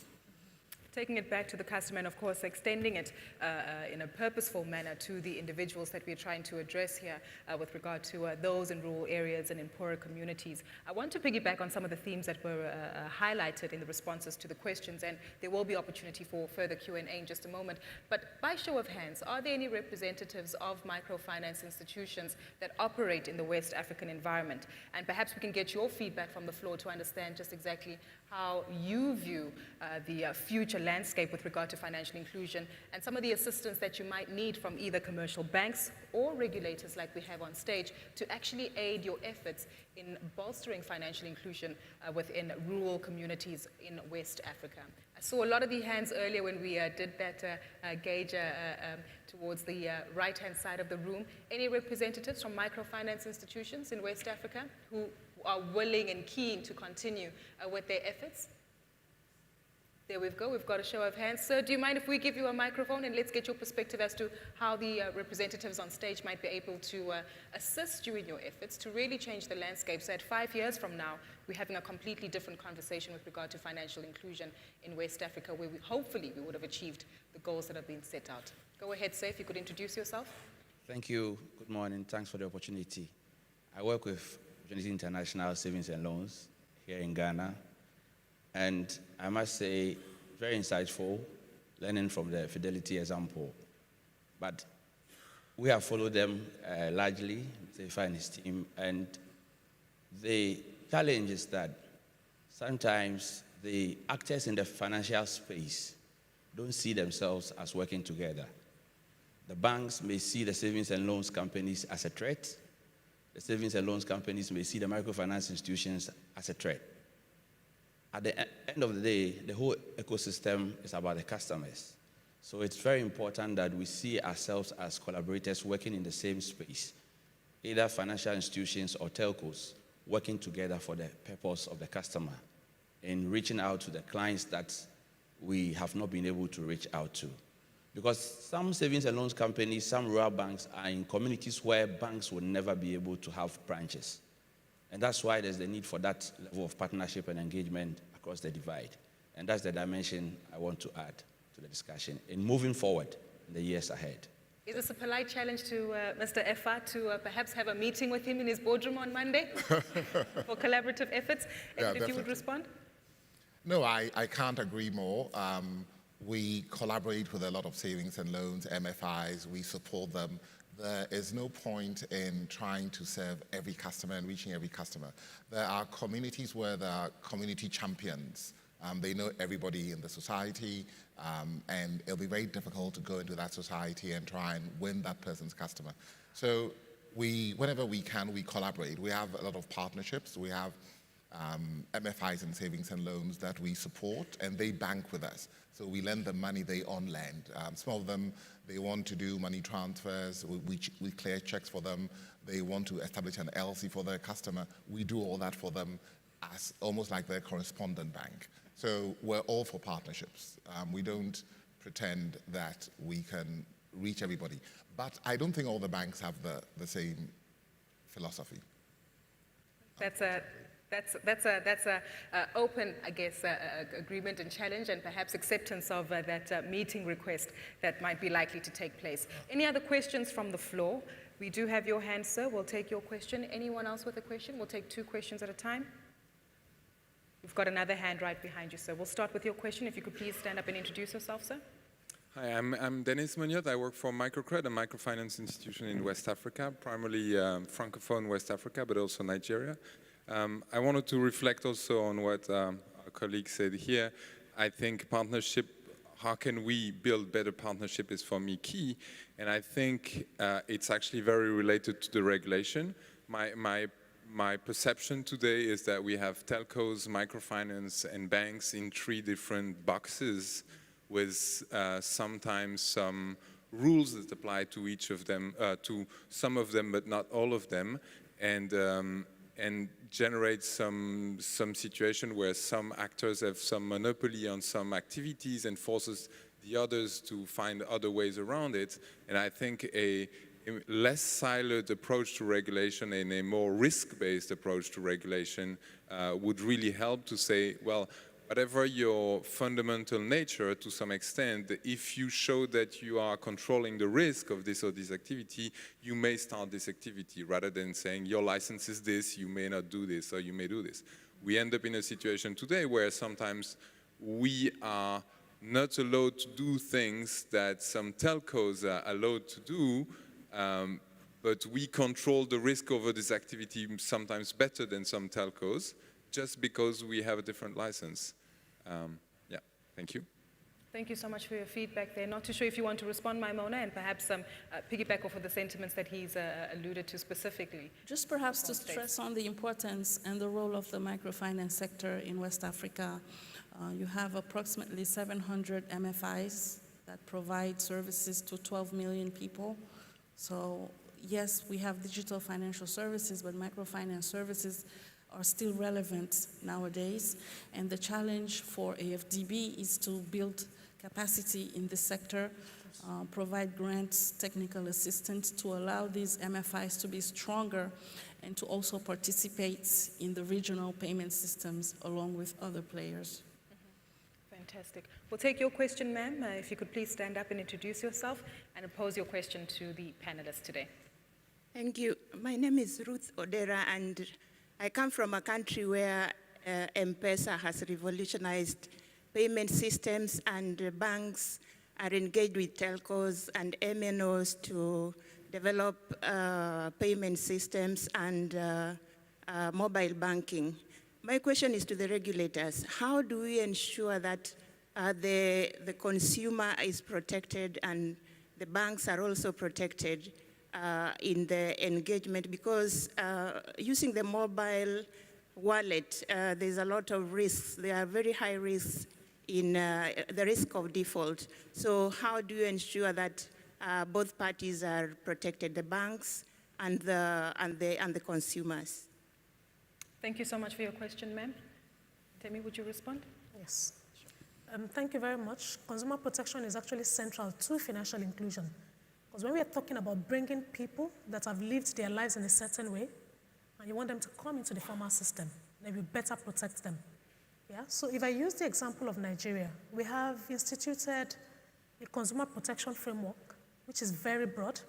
Taking it back to the customer and, of course, extending it in a purposeful manner to the individuals that we're trying to address here with regard to those in rural areas and in poorer communities. I want to piggyback on some of the themes that were highlighted in the responses to the questions, and there will be opportunity for further Q&A in just a moment. But by show of hands, are there any representatives of microfinance institutions that operate in the West African environment? And perhaps we can get your feedback from the floor to understand just exactly how you view the future landscape with regard to financial inclusion and some of the assistance that you might need from either commercial banks or regulators like we have on stage to actually aid your efforts in bolstering financial inclusion within rural communities in West Africa. I saw a lot of the hands earlier when we did that gauge towards the right-hand side of the room. Any representatives from microfinance institutions in West Africa who are willing and keen to continue with their efforts? There we go, we've got a show of hands. Sir, do you mind if we give you a microphone and let's get your perspective as to how the representatives on stage might be able to assist you in your efforts to really change the landscape so that 5 years from now, we're having a completely different conversation with regard to financial inclusion in West Africa, where hopefully we would have achieved the goals that have been set out. Go ahead, sir, if you could introduce yourself. Thank you. Good morning. Thanks for the opportunity. I work with Opportunity International Savings and Loans here in Ghana. And I must say, very insightful, learning from the Fidelity example. But we have followed them largely, Zefa and his team. And the challenge is that sometimes the actors in the financial space don't see themselves as working together. The banks may see the savings and loans companies as a threat. The savings and loans companies may see the microfinance institutions as a threat. At the end of the day, the whole ecosystem is about the customers. So it's very important that we see ourselves as collaborators working in the same space, either financial institutions or telcos, working together for the purpose of the customer in reaching out to the clients that we have not been able to reach out to. Because some savings and loans companies, some rural banks are in communities where banks will never be able to have branches. And that's why there's the need for that level of partnership and engagement across the divide. And that's the dimension I want to add to the discussion in moving forward in the years ahead. Is this a polite challenge to Mr. Efa to perhaps have a meeting with him in his boardroom on Monday for collaborative efforts? Yeah, if you would respond? No, I can't agree more. We collaborate with a lot of savings and loans, MFIs, we support them. There is no point in trying to serve every customer and reaching every customer. There are communities where there are community champions. They know everybody in the society, and it'll be very difficult to go into that society and try and win that person's customer. So whenever we can, we collaborate. We have a lot of partnerships. We have MFIs and savings and loans that we support, and they bank with us. So we lend them money, they on lend. Some of them, they want to do money transfers, we clear checks for them. They want to establish an LC for their customer. We do all that for them as almost like their correspondent bank. So we're all for partnerships. We don't pretend that we can reach everybody. But I don't think all the banks have the same philosophy. That's a open, I guess, agreement and challenge and perhaps acceptance of that meeting request that might be likely to take place. Any other questions from the floor? We do have your hand, sir. We'll take your question. Anyone else with a question? We'll take 2 questions at a time. We've got another hand right behind you, sir. We'll start with your question. If you could please stand up and introduce yourself, sir. Hi, I'm Dennis Munoz. I work for Microcred, a microfinance institution in West Africa, primarily Francophone West Africa, but also Nigeria. I wanted to reflect also on what our colleague said here. I think partnership, how can we build better partnership is for me key, and I think it's actually very related to the regulation. My perception today is that we have telcos, microfinance, and banks in 3 different boxes with sometimes some rules that apply to each of them, to some of them, but not all of them, and generate some situation where some actors have some monopoly on some activities and forces the others to find other ways around it. And I think a less siloed approach to regulation and a more risk-based approach to regulation would really help to say, well, whatever your fundamental nature, to some extent, if you show that you are controlling the risk of this or this activity, you may start this activity, rather than saying your license is this, you may not do this, or you may do this. We end up in a situation today where sometimes we are not allowed to do things that some telcos are allowed to do, but we control the risk over this activity sometimes better than some telcos, just because we have a different license. Yeah, thank you. Thank you so much for your feedback there. Not too sure if you want to respond, Maimona, and perhaps piggyback off of the sentiments that he's alluded to specifically. Just perhaps to stress on the importance and the role of the microfinance sector in West Africa. You have approximately 700 MFIs that provide services to 12 million people. So yes, we have digital financial services, but microfinance services are still relevant nowadays. And the challenge for AFDB is to build capacity in this sector, provide grants, technical assistance to allow these MFIs to be stronger and to also participate in the regional payment systems along with other players. Fantastic. We'll take your question, ma'am. If you could please stand up and introduce yourself and pose your question to the panelists today. Thank you. My name is Ruth Odera, and I come from a country where M-Pesa has revolutionized payment systems, and banks are engaged with telcos and MNOs to develop payment systems and mobile banking. My question is to the regulators. How do we ensure that the consumer is protected and the banks are also protected in the engagement? Because using the mobile wallet, there's a lot of risks. There are very high risks in the risk of default. So how do you ensure that both parties are protected, the banks and the consumers? Thank you so much for your question, ma'am. Temi, would you respond? Yes. Thank you very much. Consumer protection is actually central to financial inclusion. Because when we are talking about bringing people that have lived their lives in a certain way, and you want them to come into the formal system, then you better protect them. Yeah? So if I use the example of Nigeria, we have instituted a consumer protection framework, which is very broad,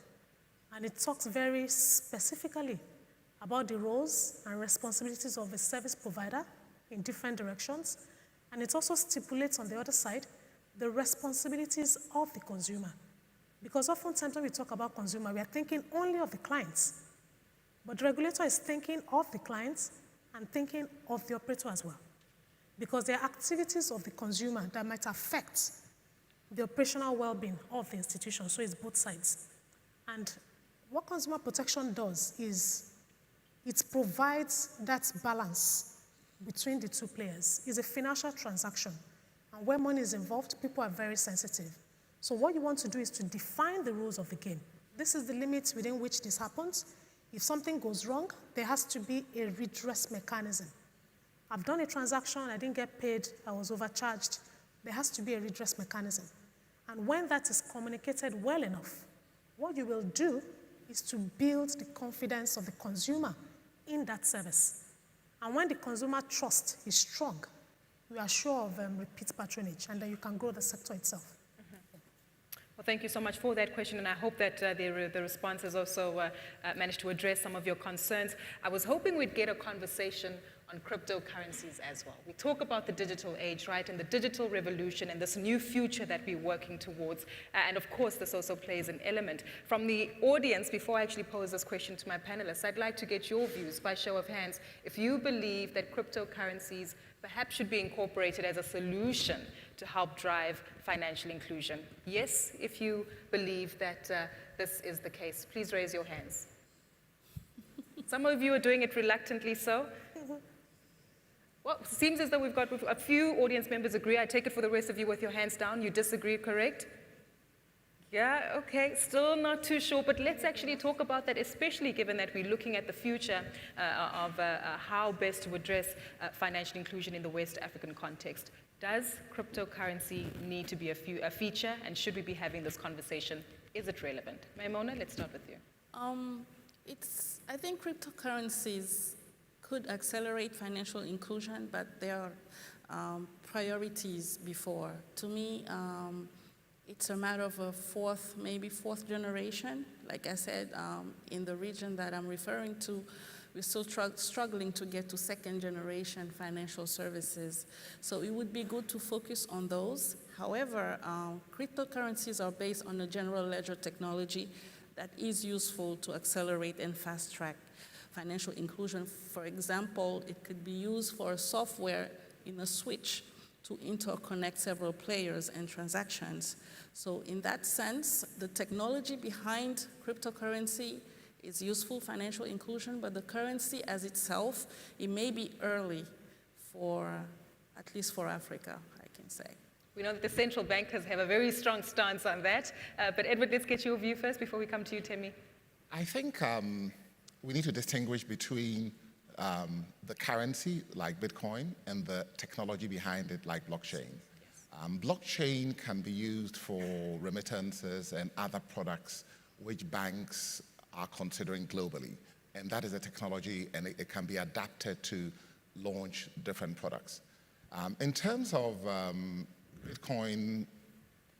and it talks very specifically about the roles and responsibilities of a service provider in different directions. And it also stipulates on the other side the responsibilities of the consumer. Because oftentimes when we talk about consumer, we are thinking only of the clients. But the regulator is thinking of the clients and thinking of the operator as well. Because there are activities of the consumer that might affect the operational well-being of the institution. So it's both sides. And what consumer protection does is it provides that balance between the two players. It's a financial transaction. And where money is involved, people are very sensitive. So what you want to do is to define the rules of the game. This is the limit within which this happens. If something goes wrong, there has to be a redress mechanism. I've done a transaction, I didn't get paid, I was overcharged. There has to be a redress mechanism. And when that is communicated well enough, what you will do is to build the confidence of the consumer in that service. And when the consumer trust is strong, you are sure of repeat patronage, and then you can grow the sector itself. Well, thank you so much for that question, and I hope that the response has also managed to address some of your concerns. I was hoping we'd get a conversation on cryptocurrencies as well. We talk about the digital age, right, and the digital revolution and this new future that we're working towards, and of course this also plays an element. From the audience, before I actually pose this question to my panelists, I'd like to get your views by show of hands. If you believe that cryptocurrencies perhaps should be incorporated as a solution to help drive financial inclusion. Yes, if you believe that this is the case, please raise your hands. Some of you are doing it reluctantly so. Well, it seems as though we've got a few audience members agree. I take it for the rest of you with your hands down. You disagree, correct? Yeah, okay, still not too sure, but let's actually talk about that, especially given that we're looking at the future of how best to address financial inclusion in the West African context. Does cryptocurrency need to be a feature, and should we be having this conversation? Is it relevant? Maimona, let's start with you. I think cryptocurrencies could accelerate financial inclusion, but there are priorities before. To me, it's a matter of a maybe fourth generation. Like I said, in the region that I'm referring to, we're still struggling to get to second generation financial services. So it would be good to focus on those. However, cryptocurrencies are based on a general ledger technology that is useful to accelerate and fast track financial inclusion. For example, it could be used for software in a switch to interconnect several players and transactions. So in that sense, the technology behind cryptocurrency is useful financial inclusion, but the currency as itself, it may be early at least for Africa, I can say. We know that the central bankers have a very strong stance on that, but Edward, let's get your view first before we come to you, Temi. I think we need to distinguish between the currency, like Bitcoin, and the technology behind it, like blockchain. Blockchain can be used for remittances and other products which banks are considering globally. And that is a technology, and it can be adapted to launch different products. In terms of Bitcoin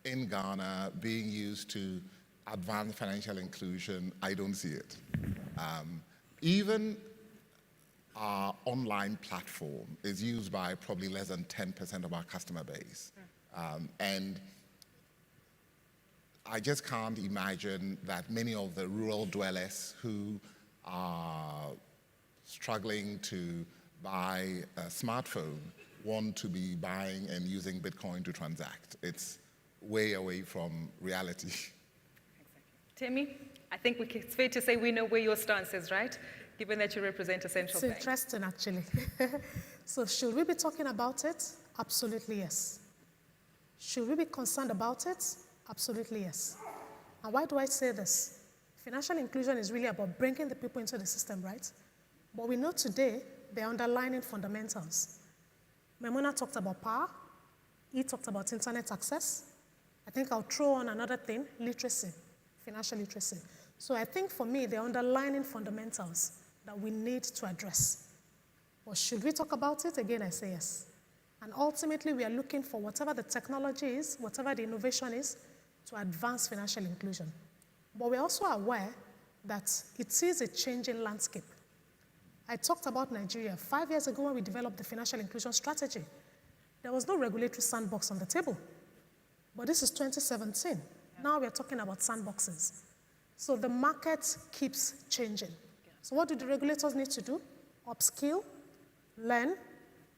in Ghana being used to advance financial inclusion, I don't see it. Even our online platform is used by probably less than 10% of our customer base. And I just can't imagine that many of the rural dwellers who are struggling to buy a smartphone want to be buying and using Bitcoin to transact. It's way away from reality. Temi, I think it's fair to say we know where your stance is, right? Given that you represent a central bank. It's interesting, actually. So should we be talking about it? Absolutely, yes. Should we be concerned about it? Absolutely, yes. And why do I say this? Financial inclusion is really about bringing the people into the system, right? But we know today the underlying fundamentals. Maimona talked about power. He talked about internet access. I think I'll throw on another thing, literacy, financial literacy. So I think for me, the underlying fundamentals that we need to address. But should we talk about it? Again, I say yes. And ultimately, we are looking for whatever the technology is, whatever the innovation is, to advance financial inclusion. But we're also aware that it is a changing landscape. I talked about Nigeria. 5 years ago when we developed the financial inclusion strategy, there was no regulatory sandbox on the table. But this is 2017. Now we're talking about sandboxes. So the market keeps changing. So what do the regulators need to do? Upskill, learn,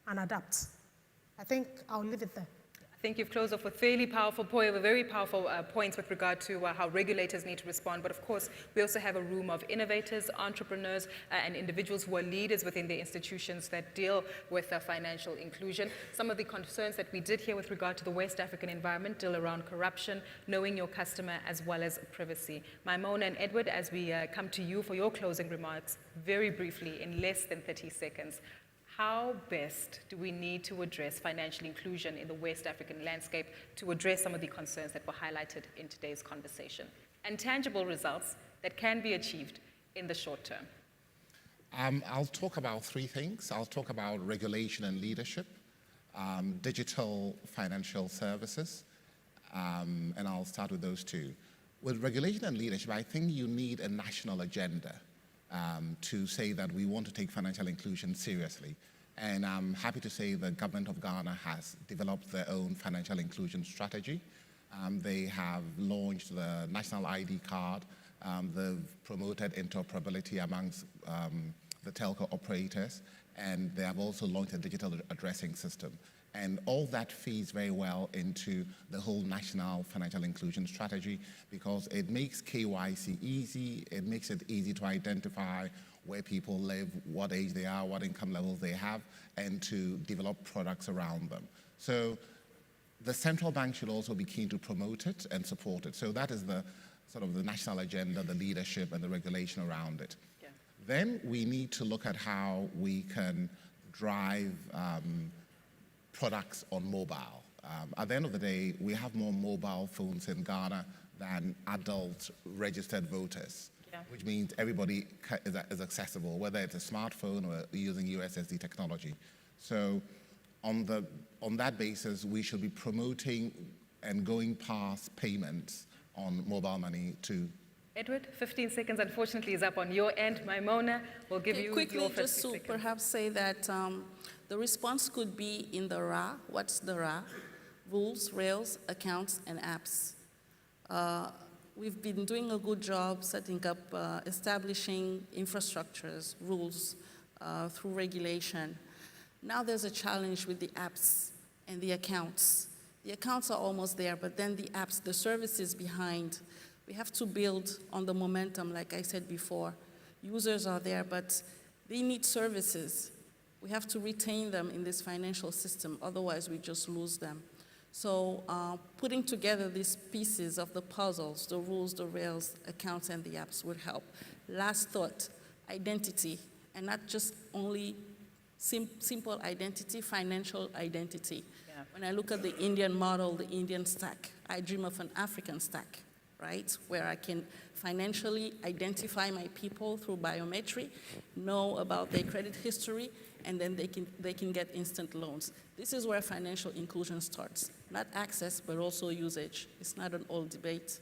and adapt. I think I'll leave it there. I think you've closed off a fairly powerful point, a very powerful points with regard to how regulators need to respond. But of course, we also have a room of innovators, entrepreneurs, and individuals who are leaders within the institutions that deal with financial inclusion. Some of the concerns that we did hear with regard to the West African environment deal around corruption, knowing your customer, as well as privacy. Maimona and Edward, as we come to you for your closing remarks, very briefly, in less than 30 seconds, how best do we need to address financial inclusion in the West African landscape to address some of the concerns that were highlighted in today's conversation, and tangible results that can be achieved in the short term? I'll talk about three things. I'll talk about regulation and leadership, digital financial services, And I'll start with those two. With regulation and leadership, I think you need a national agenda to say that we want to take financial inclusion seriously. And I'm happy to say the government of Ghana has developed their own financial inclusion strategy. They have launched the national ID card. They've promoted interoperability amongst the telco operators, and they have also launched a digital addressing system. And all that feeds very well into the whole national financial inclusion strategy because it makes KYC easy, it makes it easy to identify where people live, what age they are, what income levels they have, and to develop products around them. So the central bank should also be keen to promote it and support it. So that is the sort of the national agenda, the leadership, and the regulation around it. Yeah. Then we need to look at how we can drive products on mobile. At the end of the day, we have more mobile phones in Ghana than adult registered voters, which means everybody is accessible, whether it's a smartphone or using USSD technology. So on that basis, we should be promoting and going past payments on mobile money to. Edward, 15 seconds unfortunately is up on your end. Maimona will give you quickly, your 15 just to seconds. perhaps say that the response could be in the RA. What's the RA? Rules, rails, accounts, and apps. We've been doing a good job setting up, establishing infrastructures, rules through regulation. Now there's a challenge with the apps and the accounts. The accounts are almost there, but then the apps, the services behind, we have to build on the momentum, like I said before. Users are there, but they need services. We have to retain them in this financial system, otherwise we just lose them. So putting together these pieces of the puzzles, the rules, the rails, accounts, and the apps would help. Last thought, identity, and not just only simple identity, financial identity. Yeah. When I look at the Indian model, the Indian stack, I dream of an African stack, right? Where I can financially identify my people through biometry, know about their credit history, and then they can get instant loans. This is where financial inclusion starts. Not access, but also usage. It's not an old debate.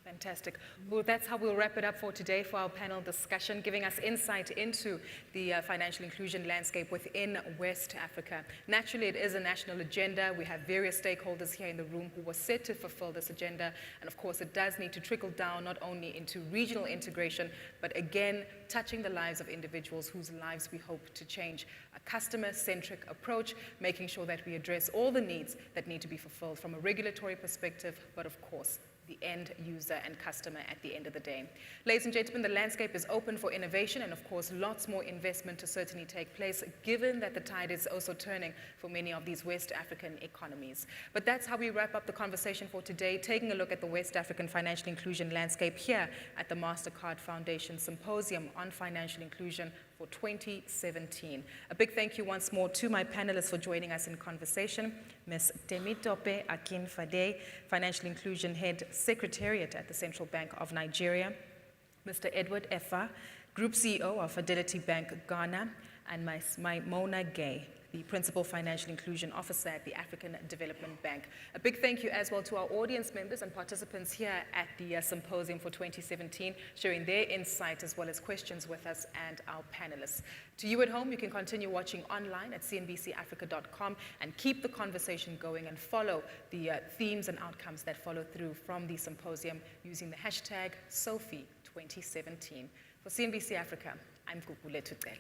Fantastic. Well, that's how we'll wrap it up for today for our panel discussion, giving us insight into the financial inclusion landscape within West Africa. Naturally, it is a national agenda. We have various stakeholders here in the room who are set to fulfill this agenda. And of course, it does need to trickle down not only into regional integration, but again, touching the lives of individuals whose lives we hope to change. A customer-centric approach, making sure that we address all the needs that need to be fulfilled from a regulatory perspective, but of course, the end user and customer at the end of the day. Ladies and gentlemen, the landscape is open for innovation and of course lots more investment to certainly take place, given that the tide is also turning for many of these West African economies. But that's how we wrap up the conversation for today, taking a look at the West African financial inclusion landscape here at the MasterCard Foundation Symposium on Financial Inclusion for 2017. A big thank you once more to my panelists for joining us in conversation. Ms. Temitope Akinfade, Financial Inclusion Head Secretariat at the Central Bank of Nigeria. Mr. Edward Effa, Group CEO of Fidelity Bank Ghana, and Ms. Maimona Gay, the Principal Financial Inclusion Officer at the African Development Bank. A big thank you as well to our audience members and participants here at the Symposium for 2017, sharing their insight as well as questions with us and our panelists. To you at home, you can continue watching online at cnbcafrica.com and keep the conversation going and follow the themes and outcomes that follow through from the symposium using the hashtag SOFI2017. For CNBC Africa, I'm Kukule Tutele.